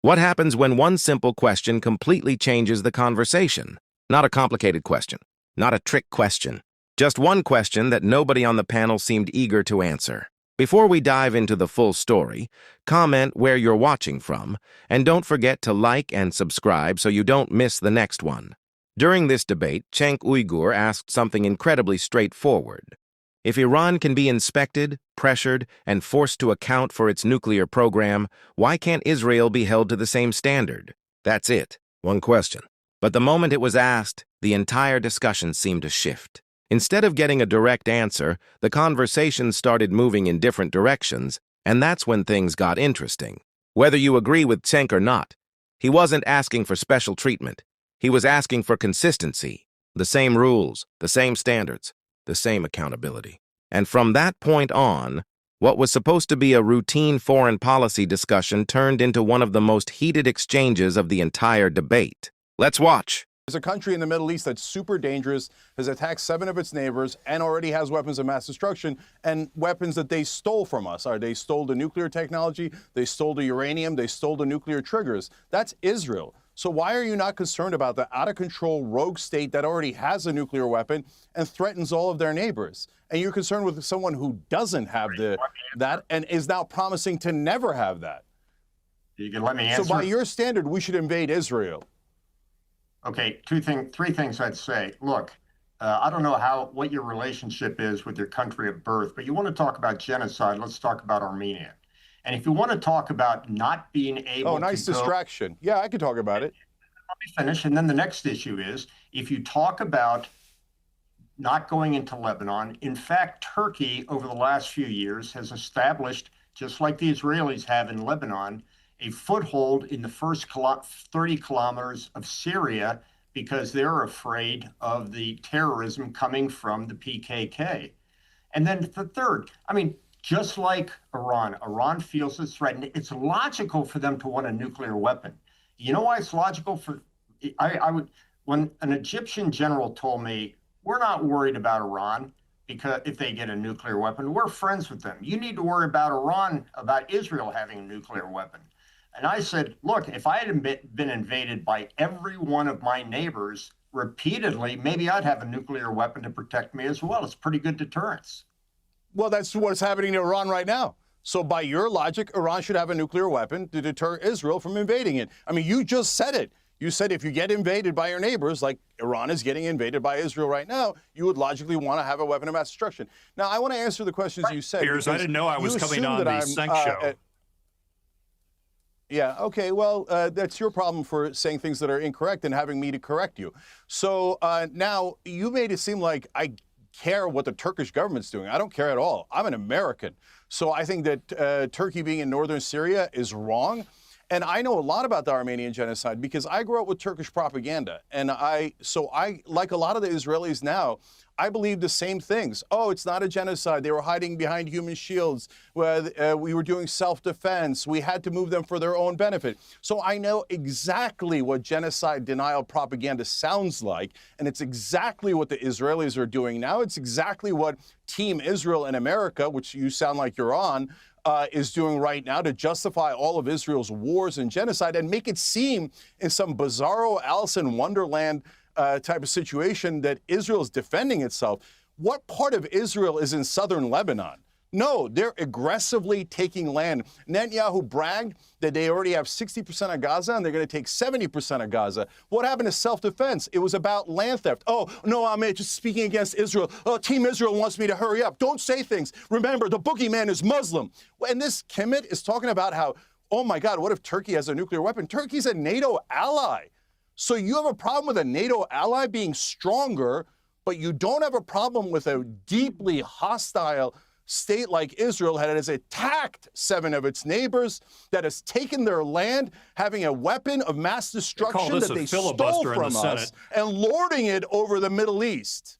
What happens when one simple question completely changes the conversation? Not a complicated question, not a trick question, just one question that nobody on the panel seemed eager to answer. Before we dive into the full story, comment where you're watching from, and don't forget to like and subscribe so you don't miss the next one. During this debate, Cenk Uygur asked something incredibly straightforward. If Iran can be inspected, pressured, and forced to account for its nuclear program, why can't Israel be held to the same standard? That's it. One question. But the moment it was asked, the entire discussion seemed to shift. Instead of getting a direct answer, the conversation started moving in different directions, and that's when things got interesting. Whether you agree with Cenk or not, he wasn't asking for special treatment. He was asking for consistency, the same rules, the same standards, the same accountability. And from that point on, what was supposed to be a routine foreign policy discussion turned into one of the most heated exchanges of the entire debate. Let's watch. There's a country in the Middle East that's super dangerous, has attacked 7 of its neighbors, and already has weapons of mass destruction, and weapons that they stole from us. They stole the nuclear technology, they stole the uranium, they stole the nuclear triggers. That's Israel. So why are you not concerned about the out-of-control rogue state that already has a nuclear weapon and threatens all of their neighbors? And you're concerned with someone who doesn't have that and is now promising to never have that. You can let me answer. So by your standard, we should invade Israel. Okay, three things I'd say. Look, I don't know what your relationship is with your country of birth, but you want to talk about genocide, let's talk about Armenia. And if you want to talk about not being able to Oh, nice distraction. Yeah, I could talk about it. Let me finish. And then the next issue is, if you talk about not going into Lebanon, in fact, Turkey over the last few years has established, just like the Israelis have in Lebanon, a foothold in the first 30 kilometers of Syria because they're afraid of the terrorism coming from the PKK. And then the third, just like Iran feels it's threatened. It's logical for them to want a nuclear weapon. You know why it's logical? When an Egyptian general told me, we're not worried about Iran because if they get a nuclear weapon, we're friends with them. You need to worry about Iran, about Israel having a nuclear weapon. And I said, look, if I had been invaded by every one of my neighbors repeatedly, maybe I'd have a nuclear weapon to protect me as well. It's pretty good deterrence. Well, that's what's happening to Iran right now. So by your logic, Iran should have a nuclear weapon to deter Israel from invading it. You just said it. You said if you get invaded by your neighbors, like Iran is getting invaded by Israel right now, you would logically want to have a weapon of mass destruction. Now, I want to answer the questions you said. I didn't know I was coming on the Cenk show. Yeah, okay, well, that's your problem for saying things that are incorrect and having me to correct you. So now you made it seem like I care what the Turkish government's doing. I don't care at all. I'm an American. So I think that Turkey being in northern Syria is wrong. And I know a lot about the Armenian genocide because I grew up with Turkish propaganda. And so like a lot of the Israelis now, I believe the same things. Oh, it's not a genocide. They were hiding behind human shields. We were doing self-defense. We had to move them for their own benefit. So I know exactly what genocide denial propaganda sounds like. And it's exactly what the Israelis are doing now. It's exactly what Team Israel in America, which you sound like you're on, is doing right now to justify all of Israel's wars and genocide and make it seem in some bizarro Alice in Wonderland type of situation that Israel is defending itself. What part of Israel is in southern Lebanon? No, they're aggressively taking land. Netanyahu bragged that they already have 60% of Gaza and they're going to take 70% of Gaza. What happened to self-defense? It was about land theft. Oh, no, I'm just speaking against Israel. Oh, Team Israel wants me to hurry up. Don't say things. Remember, the boogeyman is Muslim. And this Kimmit is talking about how, oh my God, what if Turkey has a nuclear weapon? Turkey's a NATO ally. So you have a problem with a NATO ally being stronger, but you don't have a problem with a deeply hostile state like Israel that has attacked 7 of its neighbors, that has taken their land, having a weapon of mass destruction that they stole from us, and lording it over the Middle East.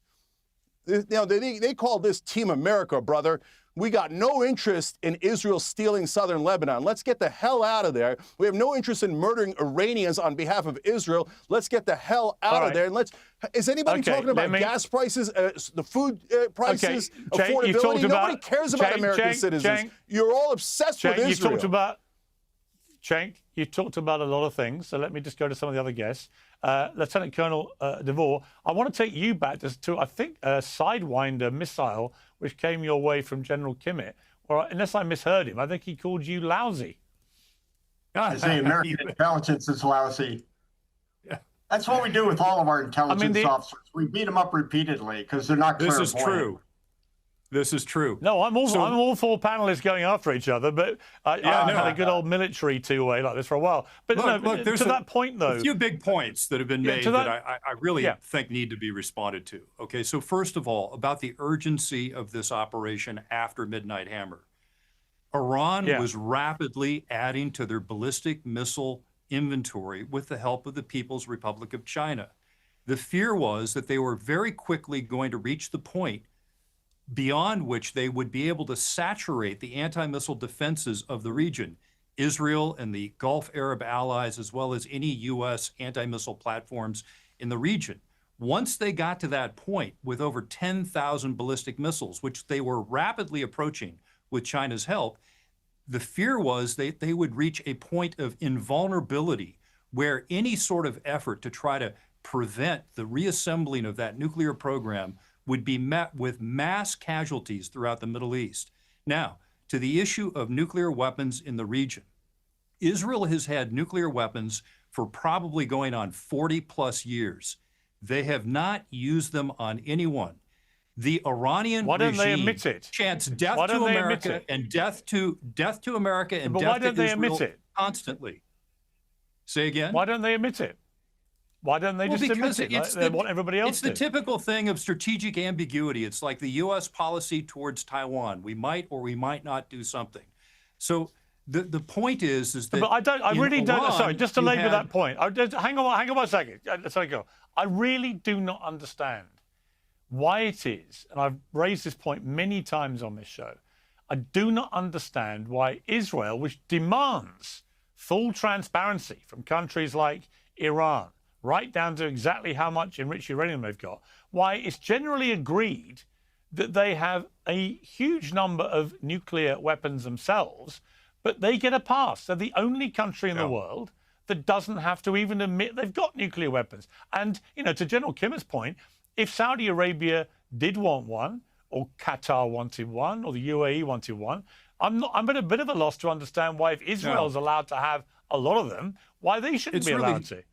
They call this Team America, brother. We got no interest in Israel stealing southern Lebanon. Let's get the hell out of there. We have no interest in murdering Iranians on behalf of Israel. Let's get the hell out of there. And is anybody talking about gas prices, the food prices, affordability? Nobody cares about American citizens. You're all obsessed with Israel. Cenk, you talked about a lot of things, so let me just go to some of the other guests. Lieutenant Colonel De Vore, I want to take you back to I think, a Sidewinder missile which came your way from General Kimmett. Or unless I misheard him, I think he called you lousy. I say American intelligence is lousy. Yeah. That's what we do with all of our intelligence officers. We beat them up repeatedly because they're not clairvoyant. This is true. This is true. No, I'm all for panelists going after each other, but I've had a good old military two-way like this for a while. But look, to that point, though, a few big points that have been made that I really think need to be responded to. Okay, so first of all, about the urgency of this operation after Midnight Hammer. Iran was rapidly adding to their ballistic missile inventory with the help of the People's Republic of China. The fear was that they were very quickly going to reach the point beyond which they would be able to saturate the anti-missile defenses of the region, Israel and the Gulf Arab allies, as well as any U.S. anti-missile platforms in the region. Once they got to that point with over 10,000 ballistic missiles, which they were rapidly approaching with China's help, the fear was that they would reach a point of invulnerability where any sort of effort to try to prevent the reassembling of that nuclear program would be met with mass casualties throughout the Middle East. Now, to the issue of nuclear weapons in the region, Israel has had nuclear weapons for probably going on 40 plus years. They have not used them on anyone. The Iranian regime chants death to America and death to America and death to Israel constantly. Say again? Why don't they admit it? Why don't they just admit it? They want everybody else to. It's the typical thing of strategic ambiguity. It's like the U.S. policy towards Taiwan. We might or we might not do something. So the point is that. But I really don't. Sorry, just to labour that point. Hang on 1 second. Let's let it go. I really do not understand why it is, and I've raised this point many times on this show. I do not understand why Israel, which demands full transparency from countries like Iran, right down to exactly how much enriched uranium they've got, why it's generally agreed that they have a huge number of nuclear weapons themselves, but they get a pass. They're the only country in the world that doesn't have to even admit they've got nuclear weapons. And, to General Kimmett's point, if Saudi Arabia did want one, or Qatar wanted one, or the UAE wanted one, I'm at a bit of a loss to understand why, if Israel's allowed to have a lot of them, why they shouldn't be allowed to.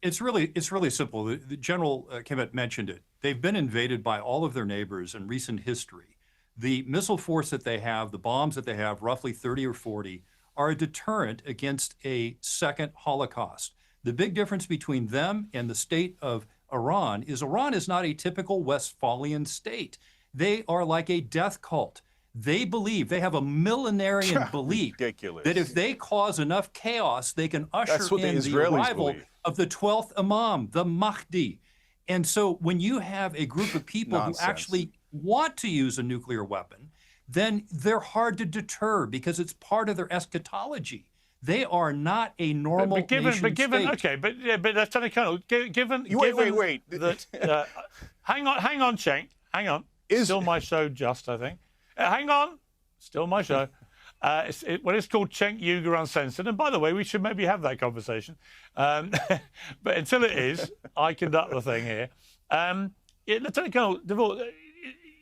It's really simple. The General Kimmett mentioned it. They've been invaded by all of their neighbors in recent history. The missile force that they have, the bombs that they have, roughly 30 or 40, are a deterrent against a second Holocaust. The big difference between them and the state of Iran is not a typical Westphalian state. They are like a death cult. They believe, they have a millenarian belief that if they cause enough chaos, they can usher in the arrival of the 12th Imam, the Mahdi. And so when you have a group of people who actually want to use a nuclear weapon, then they're hard to deter because it's part of their eschatology. They are not a normal nation state. Okay, but Lieutenant Colonel, given wait. That, hang on, Cenk, hang on. Still my show, I think. Hang on, still my show. It's called Cenk Uygur Uncensored. And by the way, we should maybe have that conversation. But until it is, I conduct the thing here. Lieutenant Colonel De Vore,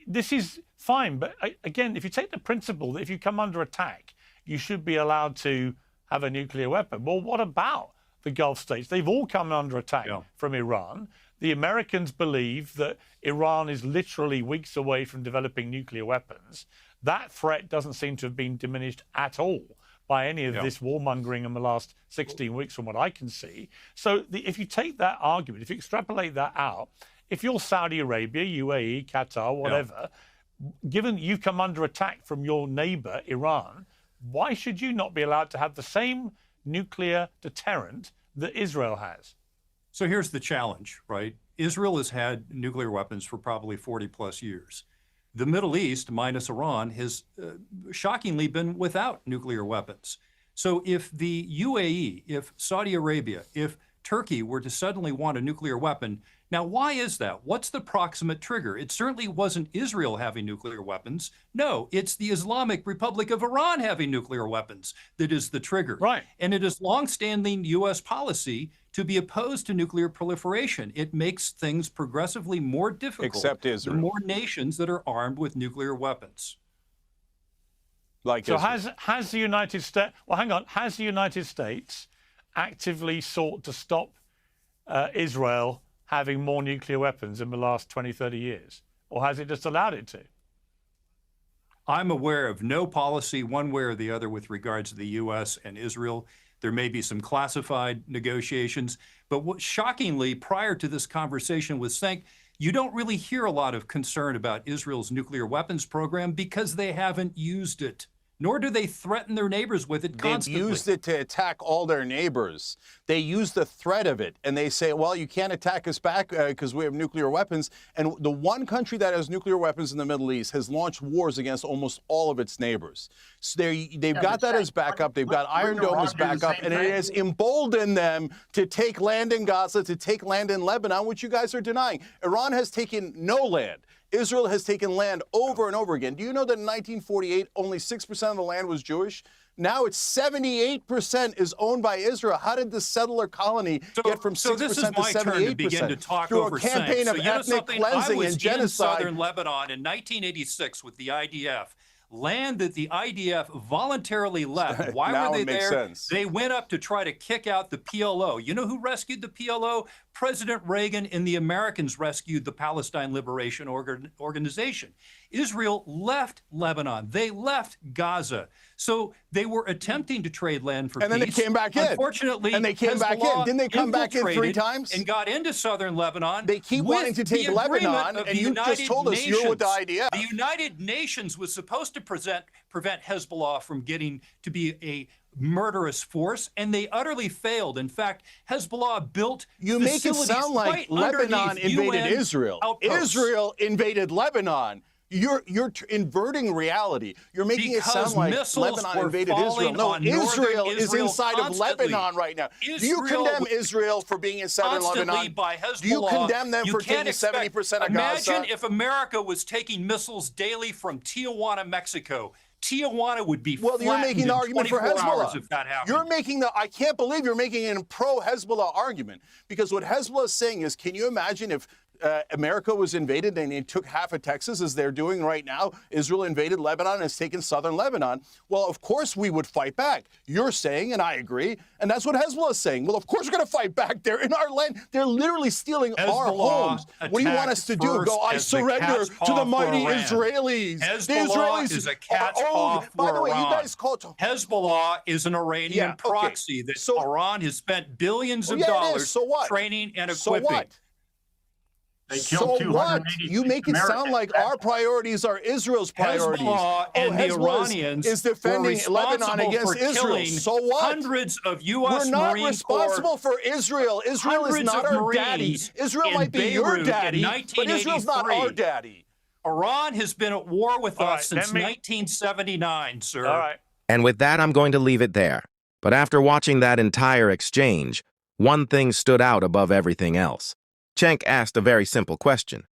this is fine. But again, if you take the principle that if you come under attack, you should be allowed to have a nuclear weapon. Well, what about the Gulf states? They've all come under attack from Iran. The Americans believe that Iran is literally weeks away from developing nuclear weapons. That threat doesn't seem to have been diminished at all by any of this warmongering in the last 16 weeks from what I can see. So if you take that argument, if you extrapolate that out, if you're Saudi Arabia, UAE, Qatar, whatever, given you've come under attack from your neighbor, Iran, why should you not be allowed to have the same nuclear deterrent that Israel has? So here's the challenge, right? Israel has had nuclear weapons for probably 40 plus years. The Middle East, minus Iran, has shockingly been without nuclear weapons. So if the UAE, if Saudi Arabia, if Turkey were to suddenly want a nuclear weapon, Now, why is that? What's the proximate trigger? It certainly wasn't Israel having nuclear weapons. No, it's the Islamic Republic of Iran having nuclear weapons that is the trigger. Right. And it is longstanding U.S. policy to be opposed to nuclear proliferation. It makes things progressively more difficult. Except Israel. The more nations that are armed with nuclear weapons. Like so Israel. has the United States? Well, hang on. Has the United States actively sought to stop Israel having more nuclear weapons in the last 20, 30 years? Or has it just allowed it to? I'm aware of no policy one way or the other with regards to the U.S. and Israel. There may be some classified negotiations, but shockingly, prior to this conversation with Cenk, you don't really hear a lot of concern about Israel's nuclear weapons program because they haven't used it. Nor do they threaten their neighbors with it constantly. They've used it to attack all their neighbors. They use the threat of it, and they say, well, you can't attack us back because we have nuclear weapons. And the one country that has nuclear weapons in the Middle East has launched wars against almost all of its neighbors. So they've got that as backup. They've got Iron Dome as backup, and it has emboldened them to take land in Gaza, to take land in Lebanon, which you guys are denying. Iran has taken no land. Israel has taken land over and over again. Do you know that in 1948, only 6% of the land was Jewish? Now it's 78% is owned by Israel. How did the settler colony get from 6% to 78%? So this is my turn to begin to talk through over a campaign of ethnic cleansing and genocide. I was in southern Lebanon in 1986 with the IDF. Land that the IDF voluntarily left. Why were they there? Sense. They went up to try to kick out the PLO. You know who rescued the PLO? President Reagan and the Americans rescued the Palestine Liberation Organization. Israel left Lebanon. They left Gaza. So they were attempting to trade land for peace. And then they came back in. Unfortunately, and they came back in. Didn't they come back in 3 times? And got into southern Lebanon. They keep wanting to take Lebanon, and you just told us you're with the IDF. The United Nations was supposed to prevent Hezbollah from getting to be a murderous force, and they utterly failed. In fact, Hezbollah built You make it sound like Lebanon invaded Israel. Outposts. Israel invaded Lebanon. You're inverting reality. You're making it sound like Lebanon invaded Israel. No, Israel is inside of Lebanon right now. Do you condemn Israel for being inside of Lebanon? By Hezbollah. Do you condemn them for taking 70% of Gaza? Imagine if America was taking missiles daily from Tijuana, Mexico. Tijuana would be Well, you're making the argument for Hezbollah. If that happened. You're making I can't believe you're making a pro-Hezbollah argument, because what Hezbollah is saying is, can you imagine if America was invaded and they took half of Texas, as they're doing right now? Israel invaded Lebanon and has taken southern Lebanon. Well, of course we would fight back. You're saying, and I agree, and that's what Hezbollah is saying. Well, of course we're going to fight back. They're in our land. They're literally stealing our homes. What do you want us to do? Go, I surrender to the mighty Israelis. Hezbollah is a cat's paw for By the way, Iran. you guys called Hezbollah is an Iranian proxy that Iran has spent billions of dollars training and equipping. So what? They killed 280 You make it sound like our priorities are Israel's priorities. Hezbollah and the Hezbollah Iranians is defending Lebanon against Israel. So what? Hundreds of U.S. We're not Marine responsible for Israel. Israel is not our daddy. Israel might be your daddy, but Israel's not our daddy. Iran has been at war with us since 1979, sir. All right. And with that, I'm going to leave it there. But after watching that entire exchange, one thing stood out above everything else. Cenk asked a very simple question.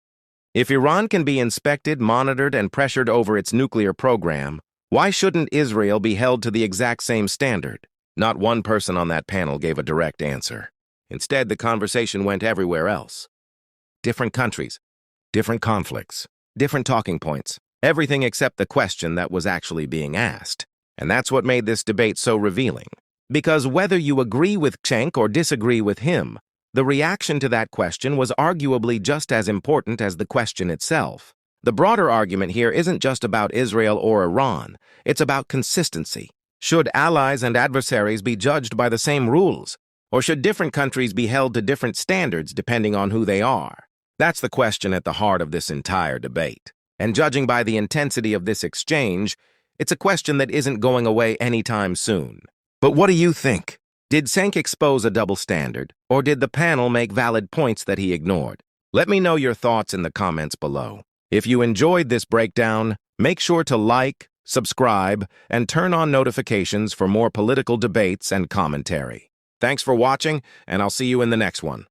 If Iran can be inspected, monitored, and pressured over its nuclear program, why shouldn't Israel be held to the exact same standard? Not one person on that panel gave a direct answer. Instead, the conversation went everywhere else. Different countries, different conflicts, different talking points, everything except the question that was actually being asked. And that's what made this debate so revealing. Because whether you agree with Cenk or disagree with him, the reaction to that question was arguably just as important as the question itself. The broader argument here isn't just about Israel or Iran, it's about consistency. Should allies and adversaries be judged by the same rules? Or should different countries be held to different standards depending on who they are? That's the question at the heart of this entire debate. And judging by the intensity of this exchange, it's a question that isn't going away anytime soon. But what do you think? Did Cenk expose a double standard, or did the panel make valid points that he ignored? Let me know your thoughts in the comments below. If you enjoyed this breakdown, make sure to like, subscribe, and turn on notifications for more political debates and commentary. Thanks for watching, and I'll see you in the next one.